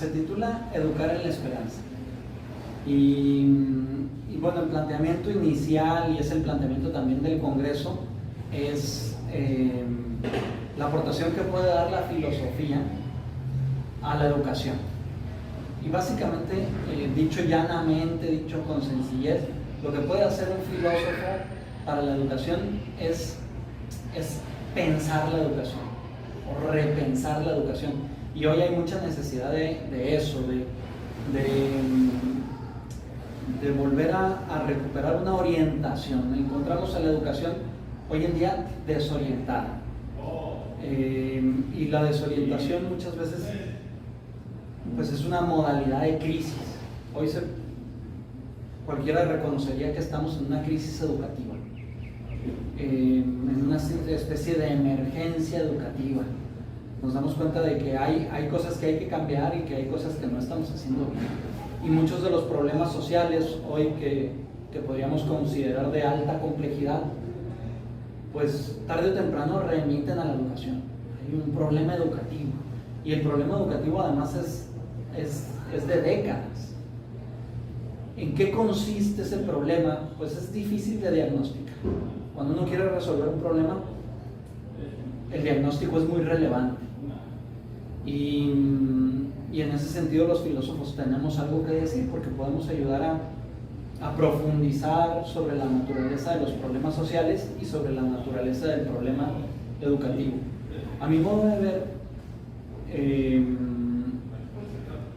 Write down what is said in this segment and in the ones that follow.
se titula Educar en la Esperanza. Y bueno, el planteamiento inicial, y es el planteamiento también del Congreso, es la aportación que puede dar la filosofía a la educación. Y básicamente, dicho llanamente, dicho con sencillez, lo que puede hacer un filósofo para la educación es pensar la educación, o repensar la educación. Y hoy hay mucha necesidad de eso, de volver a recuperar una orientación. Encontramos a la educación hoy en día desorientada. Y la desorientación muchas veces pues es una modalidad de crisis. Hoy cualquiera reconocería que estamos en una crisis educativa, en una especie de emergencia educativa. Nos damos cuenta de que hay cosas que hay que cambiar y que hay cosas que no estamos haciendo bien. Y muchos de los problemas sociales hoy que podríamos considerar de alta complejidad, pues tarde o temprano remiten a la educación. Hay un problema educativo, y el problema educativo además es de décadas. ¿En qué consiste ese problema? Pues es difícil de diagnosticar. Cuando uno quiere resolver un problema, el diagnóstico es muy relevante. Y en ese sentido los filósofos tenemos algo que decir, porque podemos ayudar a profundizar sobre la naturaleza de los problemas sociales y sobre la naturaleza del problema educativo. A mi modo de ver,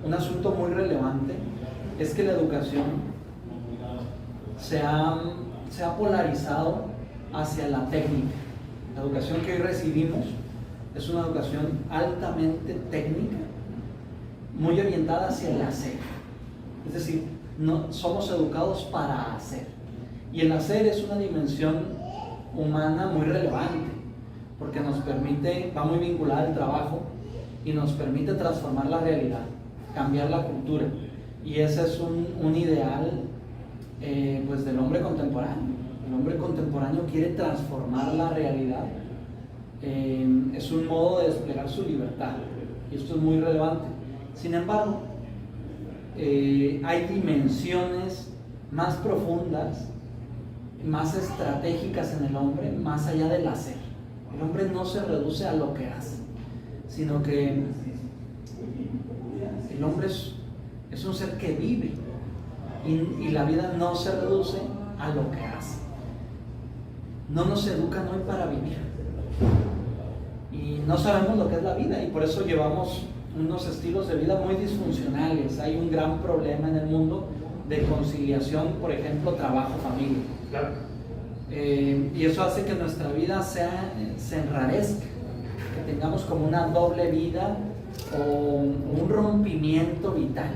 un asunto muy relevante es que la educación se ha polarizado hacia la técnica. La educación que hoy recibimos es una educación altamente técnica, muy orientada hacia el hacer. Es decir, no somos educados para hacer. Y el hacer es una dimensión humana muy relevante, porque nos permite, va muy vinculada al trabajo, y nos permite transformar la realidad, cambiar la cultura. Y ese es un ideal pues del hombre contemporáneo. El hombre contemporáneo quiere transformar la realidad. Es un modo de desplegar su libertad, y esto es muy relevante. Sin embargo, hay dimensiones más profundas, más estratégicas en el hombre, más allá del hacer. El hombre no se reduce a lo que hace, sino que el hombre es un ser que vive, y la vida no se reduce a lo que hace. No nos educan hoy para vivir, y no sabemos lo que es la vida, y por eso llevamos unos estilos de vida muy disfuncionales. Hay un gran problema en el mundo de conciliación, por ejemplo, trabajo-familia. Claro. Y eso hace que nuestra vida se enrarezca, que tengamos como una doble vida o un rompimiento vital.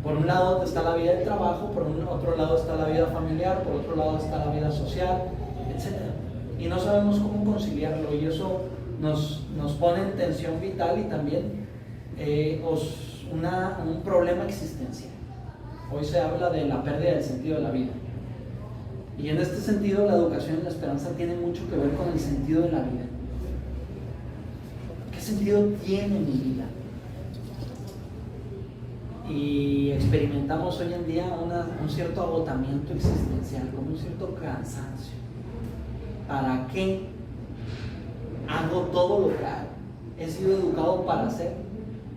Por un lado está la vida del trabajo, por otro lado está la vida familiar, por otro lado está la vida social, etc. Y no sabemos cómo conciliarlo, y eso nos pone en tensión vital, y también un problema existencial. Hoy se habla de la pérdida del sentido de la vida. Y en este sentido, la educación en la esperanza tiene mucho que ver con el sentido de la vida. ¿Qué sentido tiene mi vida? Y experimentamos hoy en día un cierto agotamiento existencial, como un cierto cansancio. ¿Para qué hago todo lo que hago? He sido educado para hacer,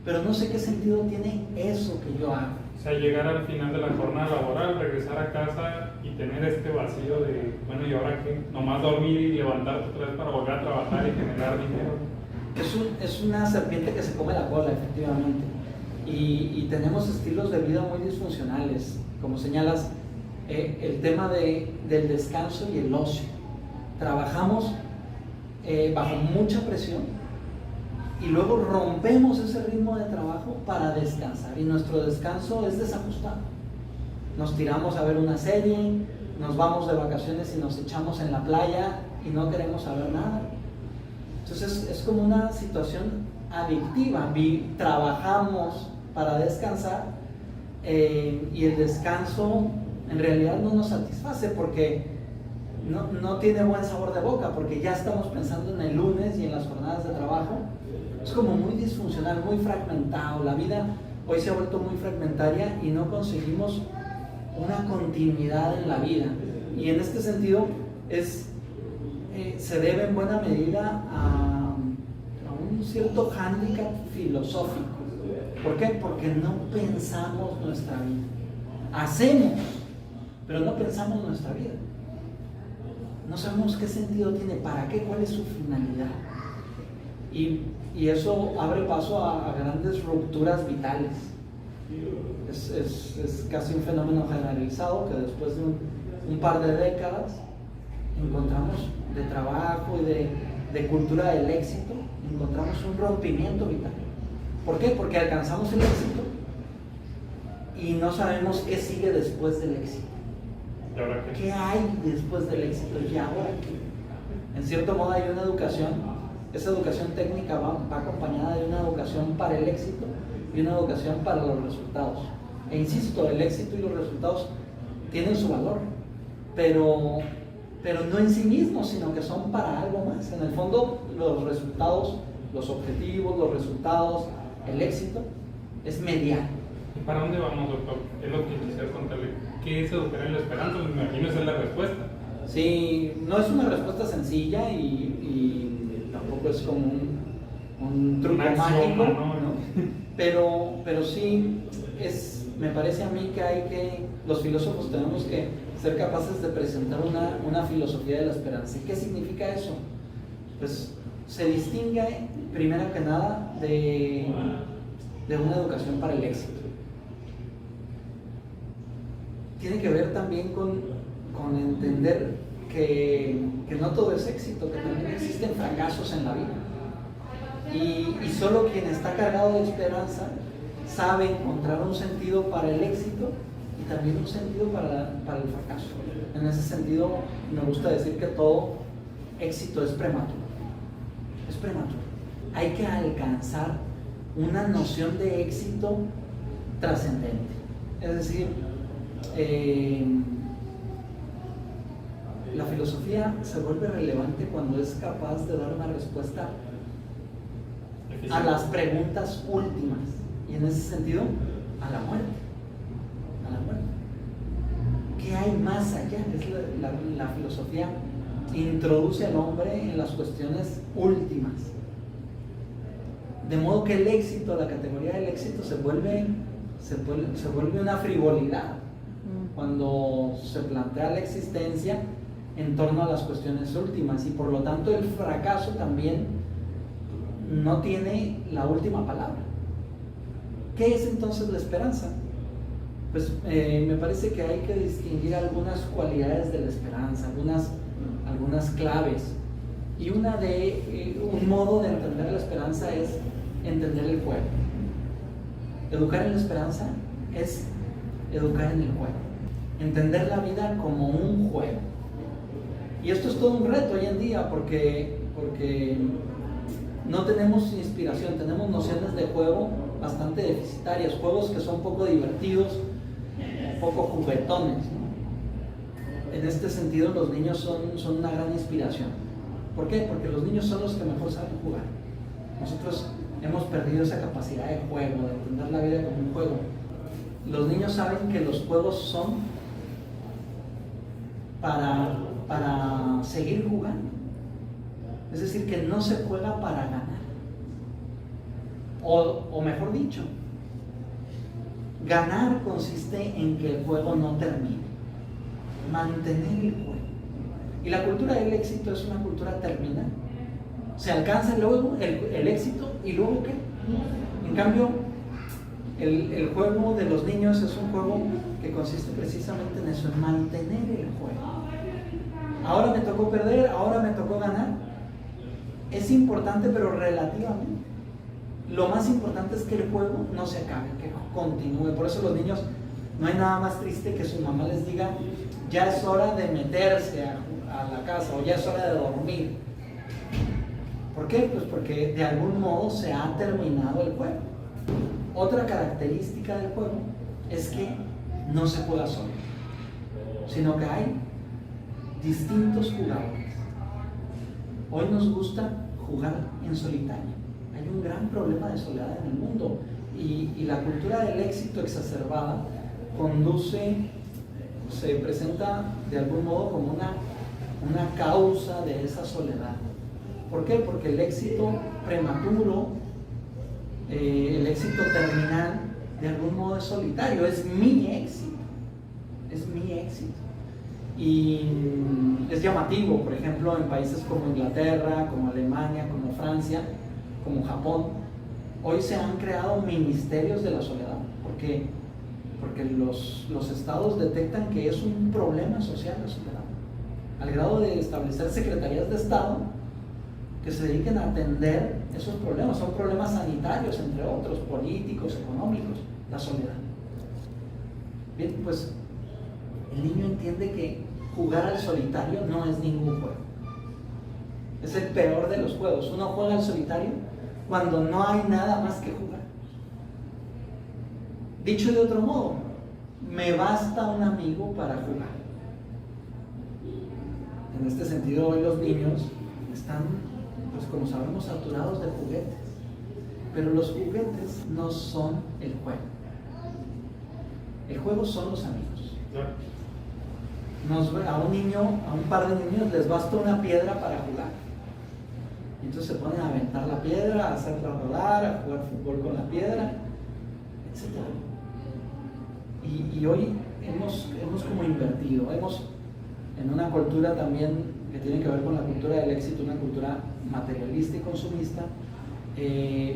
pero no sé qué sentido tiene eso que yo hago. O sea, llegar al final de la jornada laboral, regresar a casa y tener este vacío de, bueno, ¿y ahora qué? Nomás dormir y levantarte otra vez para volver a trabajar y generar dinero. Es una serpiente que se come la cola, efectivamente. Y tenemos estilos de vida muy disfuncionales. Como señalas, el tema del descanso y el ocio. Trabajamos bajo mucha presión, y luego rompemos ese ritmo de trabajo para descansar, y nuestro descanso es desajustado. Nos tiramos a ver una serie, nos vamos de vacaciones y nos echamos en la playa y no queremos saber nada. Entonces es como una situación adictiva. Trabajamos para descansar, y el descanso en realidad no nos satisface, porque no tiene buen sabor de boca, porque ya estamos pensando en el lunes y en las jornadas de trabajo, es como muy disfuncional, muy fragmentado. La vida hoy se ha vuelto muy fragmentaria y no conseguimos una continuidad en la vida. Y en este sentido se debe en buena medida a un cierto hándicap filosófico. ¿Por qué? Porque no pensamos nuestra vida. Hacemos, pero no pensamos nuestra vida. No sabemos qué sentido tiene, para qué, cuál es su finalidad. Y eso abre paso a grandes rupturas vitales. Es casi un fenómeno generalizado que después de un par de décadas encontramos de trabajo y de cultura del éxito, encontramos un rompimiento vital. ¿Por qué? Porque alcanzamos el éxito y no sabemos qué sigue después del éxito. ¿Y ahora qué? ¿Qué hay después del éxito? ¿Y ahora qué? En cierto modo hay una educación, esa educación técnica va acompañada de una educación para el éxito y una educación para los resultados. E insisto, el éxito y los resultados tienen su valor, pero no en sí mismos, sino que son para algo más. En el fondo, los resultados, los objetivos, los resultados, el éxito es mediano. ¿Y para dónde vamos, doctor? Es lo que quisiera contarle. ¿Qué es educar en la esperanza? Me imagino esa es la respuesta. Sí, no es una respuesta sencilla y tampoco es como un truco mágico, ¿no? Pero sí, me parece a mí que los filósofos tenemos que ser capaces de presentar una filosofía de la esperanza. ¿Y qué significa eso? Pues se distingue, primero que nada, de una educación para el éxito. Tiene que ver también con entender que no todo es éxito, que también existen fracasos en la vida. Y solo quien está cargado de esperanza sabe encontrar un sentido para el éxito y también un sentido para el fracaso. En ese sentido, me gusta decir que todo éxito es prematuro. Es prematuro. Hay que alcanzar una noción de éxito trascendente. Es decir, la filosofía se vuelve relevante cuando es capaz de dar una respuesta a las preguntas últimas, y en ese sentido, a la muerte. A la muerte. ¿Qué hay más allá? Es la filosofía introduce al hombre en las cuestiones últimas. De modo que el éxito, la categoría del éxito se vuelve una frivolidad cuando se plantea la existencia en torno a las cuestiones últimas, y por lo tanto el fracaso también no tiene la última palabra. ¿Qué es entonces la esperanza? Pues me parece que hay que distinguir algunas cualidades de la esperanza, algunas claves, y un modo de entender la esperanza es entender el juego. Educar en la esperanza es educar en el juego, entender la vida como un juego. Y esto es todo un reto hoy en día porque no tenemos inspiración, tenemos nociones de juego bastante deficitarias, juegos que son poco divertidos, poco juguetones, ¿no? En este sentido, los niños son una gran inspiración. ¿Por qué? Porque los niños son los que mejor saben jugar. Nosotros hemos perdido esa capacidad de juego, de entender la vida como un juego. Los niños saben que los juegos son para seguir jugando. Es decir, que no se juega para ganar. O mejor dicho, ganar consiste en que el juego no termine. Mantener el juego. Y la cultura del éxito es una cultura terminal. Se alcanza luego el éxito y luego ¿qué? En cambio, el juego de los niños es un juego que consiste precisamente en eso, en mantener el juego. Ahora me tocó perder, ahora me tocó ganar. Es importante, pero relativamente. Lo más importante es que el juego no se acabe, que continúe. Por eso los niños, no hay nada más triste que su mamá les diga: ya es hora de meterse a la casa, o ya es hora de dormir. ¿Por qué? Pues porque de algún modo se ha terminado el juego. Otra característica del juego es que no se juega solo, sino que hay distintos jugadores. Hoy nos gusta jugar en solitario. Hay hay un gran problema de soledad en el mundo y la cultura del éxito exacerbada se presenta de algún modo como una causa de esa soledad. ¿Por qué? Porque el éxito prematuro, el éxito terminal, de algún modo es solitario, es mi éxito. Y es llamativo, por ejemplo, en países como Inglaterra, como Alemania, como Francia, como Japón, hoy se han creado ministerios de la soledad, porque los estados detectan que es un problema social la soledad, al grado de establecer secretarías de estado que se dediquen a atender esos problemas. Son problemas sanitarios, entre otros, políticos, económicos, la soledad. Bien, pues el niño entiende que jugar al solitario no es ningún juego. Es el peor de los juegos. Uno juega al solitario cuando no hay nada más que jugar. Dicho de otro modo, me basta un amigo para jugar. En este sentido, hoy los niños están, pues como sabemos, saturados de juguetes. Pero los juguetes no son el juego. El juego son los amigos. A un par de niños les basta una piedra para jugar. Entonces se ponen a aventar la piedra, a hacerla rodar, a jugar fútbol con la piedra, etc. Y hoy hemos como invertido, en una cultura también que tiene que ver con la cultura del éxito, una cultura materialista y consumista,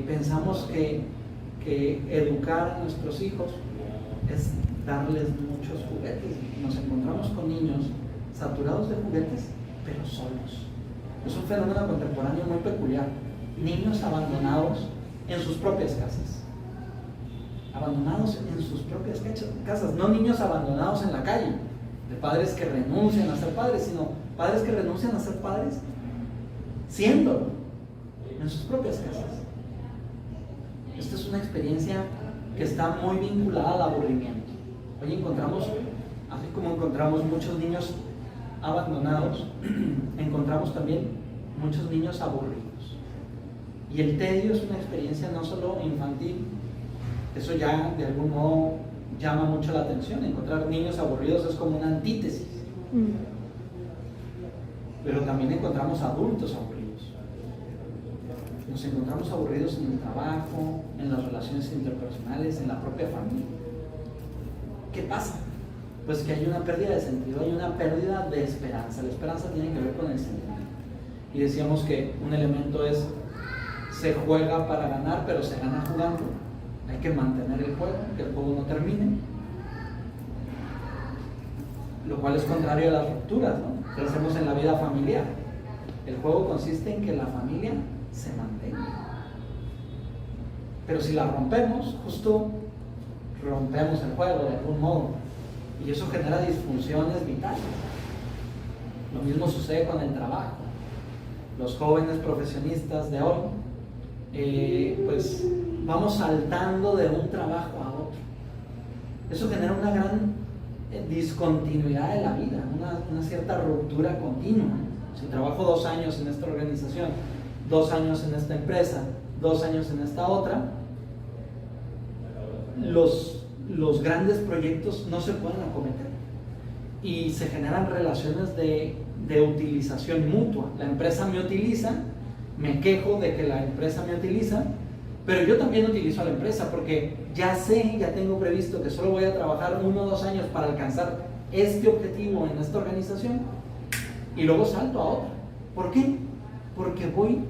pensamos que educar a nuestros hijos es darles muchos juguetes. Nos encontramos con niños saturados de juguetes, pero solos. Es un fenómeno contemporáneo muy peculiar. Niños abandonados en sus propias casas. Abandonados en sus propias casas. No niños abandonados en la calle, de padres que renuncian a ser padres, sino padres que renuncian a ser padres siéndolo en sus propias casas. Esta es una experiencia que está muy vinculada al aburrimiento. Hoy encontramos, así como encontramos muchos niños abandonados, encontramos también muchos niños aburridos. Y el tedio es una experiencia no solo infantil, eso ya de algún modo llama mucho la atención. Encontrar niños aburridos es como una antítesis. Pero también encontramos adultos aburridos. Nos encontramos aburridos en el trabajo, en las relaciones interpersonales, en la propia familia. ¿Qué pasa? Pues que hay una pérdida de sentido, hay una pérdida de esperanza. La esperanza tiene que ver con el sentido. Y decíamos que un elemento es, se juega para ganar, pero se gana jugando. Hay que mantener el juego, que el juego no termine. Lo cual es contrario a las rupturas, ¿no? Que hacemos en la vida familiar. El juego consiste en que la familia se mantenga. Pero si la rompemos, justo rompemos el juego de algún modo. Y eso genera disfunciones vitales. Lo mismo sucede con el trabajo. Los jóvenes profesionistas de hoy, pues vamos saltando de un trabajo a otro. Eso genera una gran discontinuidad de la vida, una cierta ruptura continua. Si trabajo 2 años en esta organización, 2 años en esta empresa, 2 años en esta otra, los grandes proyectos no se pueden acometer y se generan relaciones de utilización mutua. La empresa me utiliza, me quejo de que la empresa me utiliza, pero yo también utilizo a la empresa porque ya tengo previsto que solo voy a trabajar 1 o 2 años para alcanzar este objetivo en esta organización y luego salto a otra. ¿Por qué? Porque voy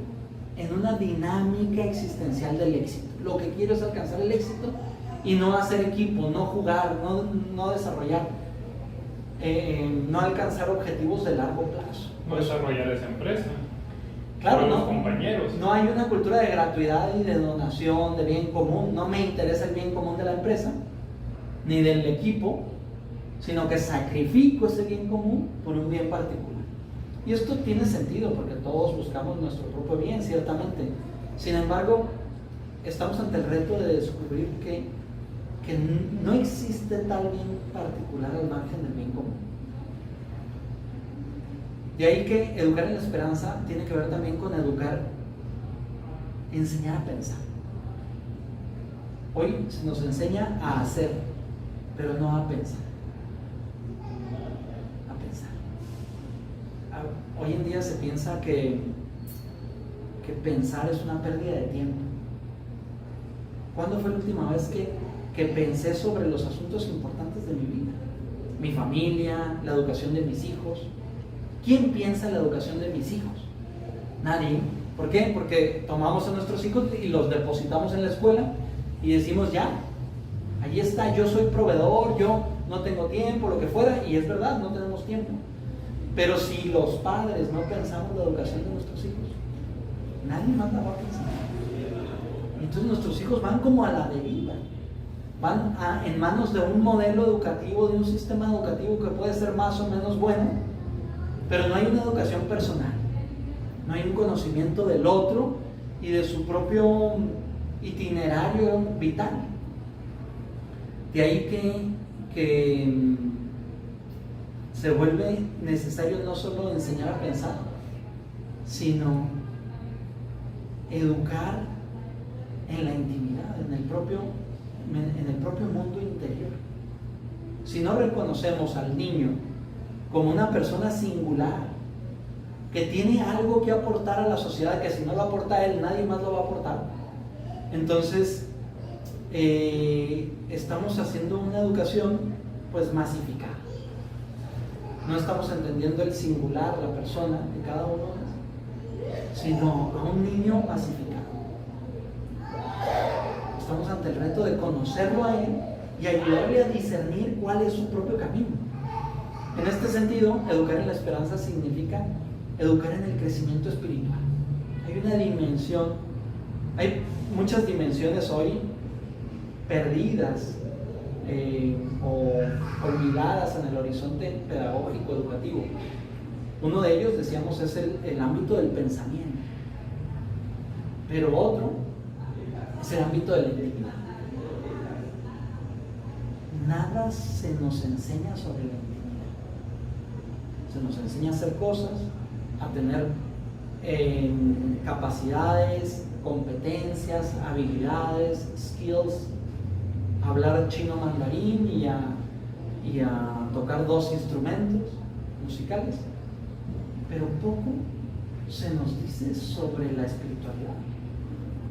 en una dinámica existencial del éxito. Lo que quiero es alcanzar el éxito y no hacer equipo, no jugar, no desarrollar, no alcanzar objetivos de largo plazo. No desarrollar esa empresa. Claro, los compañeros. No hay una cultura de gratuidad y de donación, de bien común. No me interesa el bien común de la empresa, ni del equipo, sino que sacrifico ese bien común por un bien particular. Y esto tiene sentido porque todos buscamos nuestro propio bien, ciertamente. Sin embargo, estamos ante el reto de descubrir que no existe tal bien particular al margen del bien común. De ahí que educar en la esperanza tiene que ver también con educar enseñar a pensar. Hoy se nos enseña a hacer, pero no a pensar. A pensar. Hoy en día se piensa que pensar es una pérdida de tiempo. ¿Cuándo fue la última vez que pensé sobre los asuntos importantes de mi vida? Mi familia, la educación de mis hijos. ¿Quién piensa en la educación de mis hijos? Nadie. ¿Por qué? Porque tomamos a nuestros hijos y los depositamos en la escuela y decimos ya, allí está, yo soy proveedor, yo no tengo tiempo, lo que fuera, y es verdad, no tenemos tiempo. Pero si los padres no pensamos la educación de nuestros hijos, nadie más la va a pensar. Entonces nuestros hijos van como a la deriva, van en manos de un modelo educativo, de un sistema educativo que puede ser más o menos bueno, pero no hay una educación personal, no hay un conocimiento del otro y de su propio itinerario vital. De ahí que se vuelve necesario no solo enseñar a pensar, sino educar en la intimidad, en el propio mundo interior. Si no reconocemos al niño como una persona singular, que tiene algo que aportar a la sociedad, que si no lo aporta él, nadie más lo va a aportar, entonces estamos haciendo una educación pues masificada. No estamos entendiendo el singular, la persona de cada uno, sino a un niño masificado. Estamos ante el reto de conocerlo a él y ayudarle a discernir cuál es su propio camino. En este sentido, educar en la esperanza significa educar en el crecimiento espiritual. Hay una dimensión, hay muchas dimensiones hoy perdidas o olvidadas en el horizonte pedagógico educativo. Uno de ellos, decíamos, es el ámbito del pensamiento, pero otro es el ámbito de la intimidad. Nada se nos enseña sobre la intimidad. Se nos enseña a hacer cosas, a tener capacidades, competencias, habilidades, skills, a hablar chino mandarín y a tocar 2 instrumentos musicales, pero poco se nos dice sobre la espiritualidad.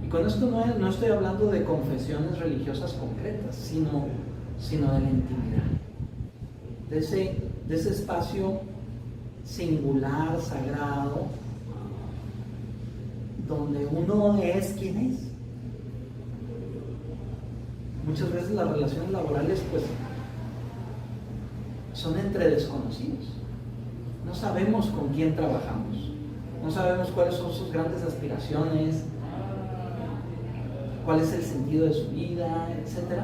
Y con esto no estoy hablando de confesiones religiosas concretas, sino de la intimidad, de ese espacio singular, sagrado, donde uno es quien es. Muchas veces las relaciones laborales pues son entre desconocidos. No sabemos con quién trabajamos, no sabemos cuáles son sus grandes aspiraciones, cuál es el sentido de su vida, etc.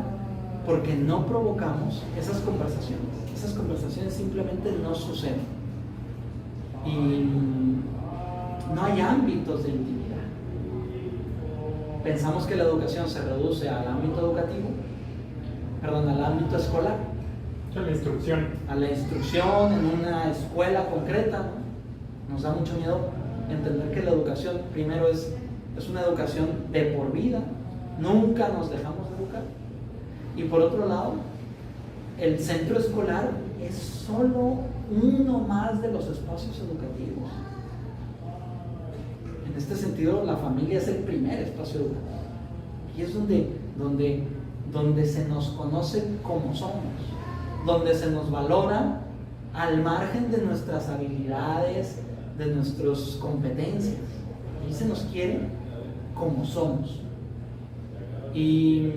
Porque no provocamos esas conversaciones. Esas conversaciones simplemente no suceden. Y no hay ámbitos de intimidad. Pensamos que la educación se reduce al ámbito educativo, al ámbito escolar. A la instrucción. A la instrucción en una escuela concreta, ¿no? Nos da mucho miedo entender que la educación, primero, es una educación de por vida. Nunca nos dejamos de educar. Y por otro lado, el centro escolar es solo uno más de los espacios educativos. En este sentido, la familia es el primer espacio educativo. Y es donde se nos conoce como somos, donde se nos valora al margen de nuestras habilidades, de nuestras competencias. Y se nos quiere como somos. Y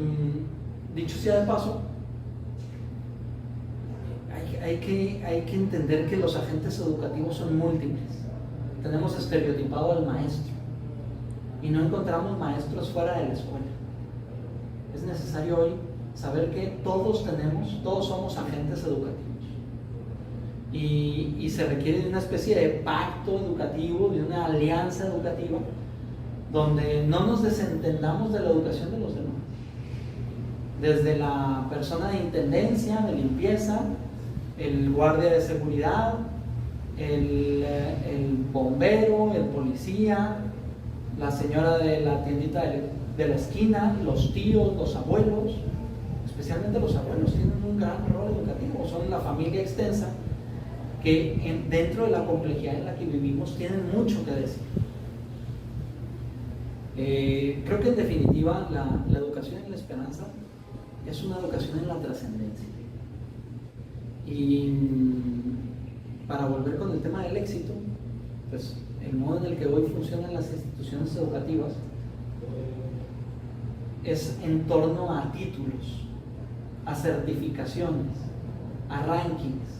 dicho sea de paso, hay que entender que los agentes educativos son múltiples. Tenemos estereotipado al maestro y no encontramos maestros fuera de la escuela. Es necesario hoy saber que todos somos agentes educativos y se requiere de una especie de pacto educativo, de una alianza educativa donde no nos desentendamos de la educación de los demás. Desde la persona de intendencia, de limpieza, el guardia de seguridad, el bombero, el policía, la señora de la tiendita de la esquina, los tíos, los abuelos, especialmente los abuelos, tienen un gran rol educativo, son la familia extensa que dentro de la complejidad en la que vivimos tienen mucho que decir. Creo que en definitiva la educación en la esperanza es una educación en la trascendencia. Y para volver con el tema del éxito, pues el modo en el que hoy funcionan las instituciones educativas es en torno a títulos, a certificaciones, a rankings.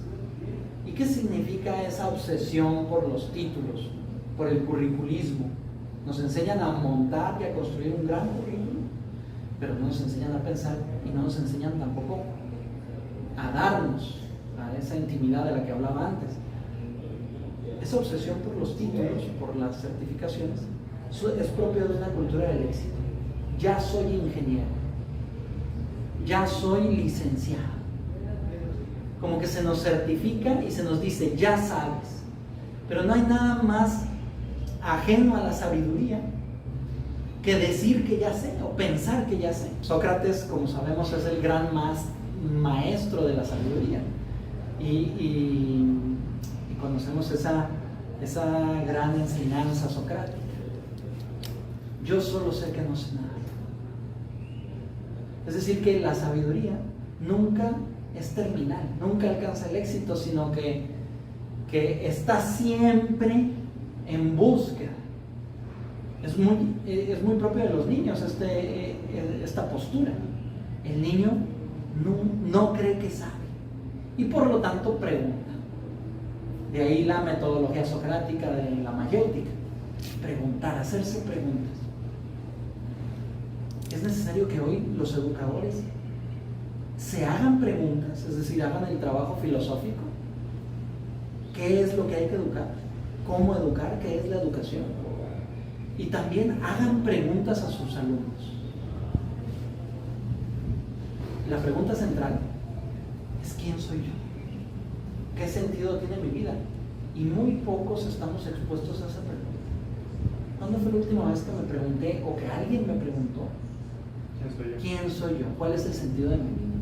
¿Y qué significa esa obsesión por los títulos, por el curriculismo? Nos enseñan a montar y a construir un gran currículum, pero no nos enseñan a pensar y no nos enseñan tampoco a darnos a esa intimidad de la que hablaba antes. Esa obsesión por los títulos, por las certificaciones, es propio de una cultura del éxito. Ya soy ingeniero, ya soy licenciado. Como que se nos certifica y se nos dice, ya sabes. Pero no hay nada más ajeno a la sabiduría que decir que ya sé o pensar que ya sé. Sócrates, como sabemos, es el gran maestro de la sabiduría. Y conocemos esa gran enseñanza socrática. Yo solo sé que no sé nada. Es decir, que la sabiduría nunca es terminal, nunca alcanza el éxito, sino que está siempre en búsqueda. Es muy propio de los niños esta postura. El niño no cree que sabe y por lo tanto pregunta. De ahí la metodología socrática de la mayéutica. Preguntar, hacerse preguntas. Es necesario que hoy los educadores se hagan preguntas, es decir, hagan el trabajo filosófico. ¿Qué es lo que hay que educar? ¿Cómo educar? ¿Qué es la educación? Y también hagan preguntas a sus alumnos. La pregunta central es ¿quién soy yo? ¿Qué sentido tiene mi vida? Y muy pocos estamos expuestos a esa pregunta. ¿Cuándo fue la última vez que me pregunté o que alguien me preguntó ¿quién soy yo? ¿Cuál es el sentido de mi vida?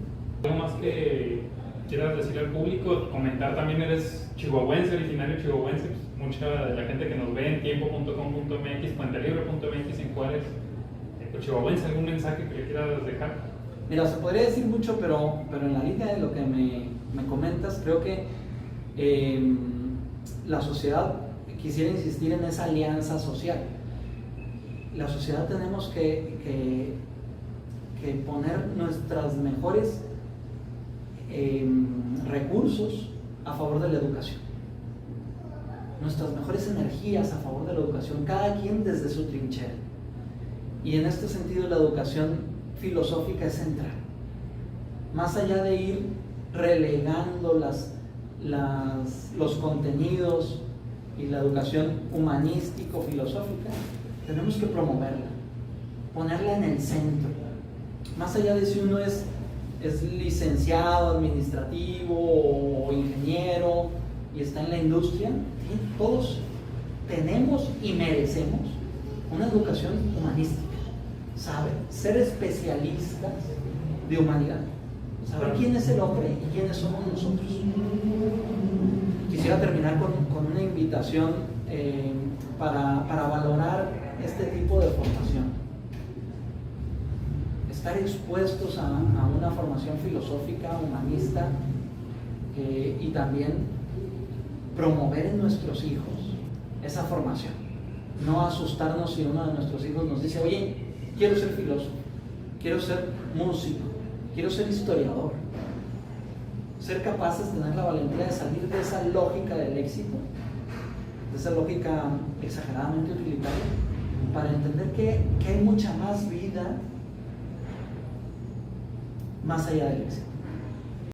¿Algo más que quieras decir al público? Comentar también, eres chihuahuense, originario chihuahuense. Pues mucha de la gente que nos ve en tiempo.com.mx, puentelibre.mx en Juárez, chihuahuense, ¿algún mensaje que le quieras dejar? Mira, se podría decir mucho, pero en la línea de lo que me comentas, creo que la sociedad, quisiera insistir en esa alianza social. La sociedad tenemos que poner nuestras mejores recursos a favor de la educación, nuestras mejores energías a favor de la educación, cada quien desde su trinchera. Y en este sentido la educación filosófica es central. Más allá de ir relegando los contenidos y la educación humanístico-filosófica, tenemos que promoverla, ponerla en el centro. Más allá de si uno es licenciado, administrativo o ingeniero y está en la industria, todos tenemos y merecemos una educación humanística. Saber ser especialistas de humanidad, saber quién es el hombre y quiénes somos nosotros. Quisiera terminar con una invitación para valorar este tipo de formación. Estar expuestos a una formación filosófica, humanista, y también promover en nuestros hijos esa formación. No asustarnos si uno de nuestros hijos nos dice, oye, quiero ser filósofo, quiero ser músico, quiero ser historiador. Ser capaces de tener la valentía de salir de esa lógica del éxito, de esa lógica exageradamente utilitaria, para entender que hay mucha más vida más allá del éxito.